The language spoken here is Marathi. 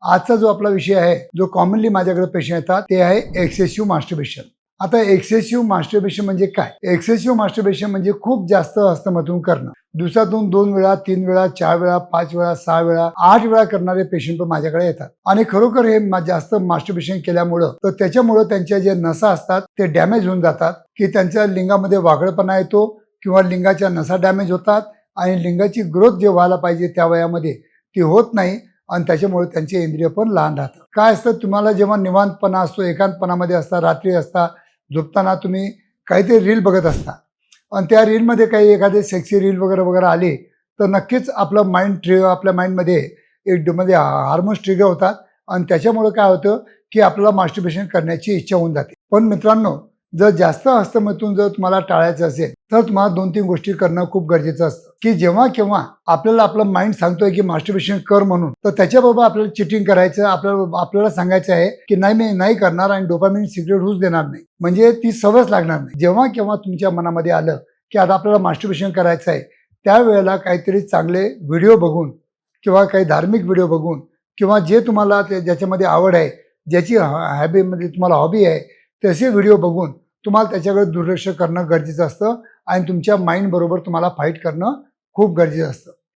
आजचा जो आपला विषय आहे, जो कॉमनली माझ्याकडे पेशंट येतात, ते आहे एक्सेसिव्ह मास्टरबेशन. आता एक्सेसिव्ह मास्टरबेशन म्हणजे काय? एक्सेसिव्ह मास्टरबेशन म्हणजे खूप जास्त हस्तमैथुन करणं. दिवसातून 2 वेळा, 3 वेळा, 4 वेळा, 5 वेळा, 6 वेळा, 8 वेळा करणारे पेशंट पण माझ्याकडे येतात. आणि खरोखर हे जास्त मास्टरबेशन केल्यामुळं तर त्याच्यामुळं त्यांच्या जे नसा असतात ते डॅमेज होऊन जातात, की त्यांच्या लिंगामध्ये वागळपणा येतो किंवा लिंगाच्या नसा डॅमेज होतात आणि लिंगाची ग्रोथ जे व्हायला पाहिजे त्या वयामध्ये ती होत नाही आणि त्याच्यामुळे त्यांचे इंद्रिय पण लहान राहतात. काय असतं, तुम्हाला जेव्हा निवांतपणा असतो, एकांतपणामध्ये असता, रात्री असता, झोपताना तुम्ही काहीतरी रील बघत असता आणि त्या रीलमध्ये काही एखादे सेक्सी रील वगैरे आले तर नक्कीच आपल्या माइंडमध्ये मध्ये हार्मोन्स ट्रिगर होतात आणि त्याच्यामुळे काय होतं की आपल्याला मास्टरबेशन करण्याची इच्छा होऊन जाते. पण मित्रांनो, जर जास्त हस्तमैथुन जर तुम्हाला टाळायचं असेल तर तुम्हाला 2-3 गोष्टी करणं खूप गरजेचं असतं. की जेव्हा केव्हा आपल्याला आपलं माइंड सांगतोय की मास्टरबेशन कर म्हणून, तर त्याच्याबरोबर आपल्याला चिटिंग करायचं, आपल्याला सांगायचं आहे की नाही, मी नाही करणार आणि डोपामिन सिक्रेट होऊच देणार नाही, म्हणजे ती सवयच लागणार नाही. जेव्हा केव्हा तुमच्या मनामध्ये आलं की आता आपल्याला मास्टरबेशन करायचं आहे, त्यावेळेला काहीतरी चांगले व्हिडिओ बघून किंवा काही धार्मिक व्हिडिओ बघून किंवा जे तुम्हाला ज्याच्यामध्ये आवड आहे, ज्याची हॅबीमध्ये तुम्हाला हॉबी आहे, तसे व्हिडिओ बघून तुम्हाला त्याच्याकडे दुर्लक्ष करणं गरजेचं असतं आणि तुमच्या माइंड बरोबर तुम्हाला फाईट करणं खूप गरजेचं असतं.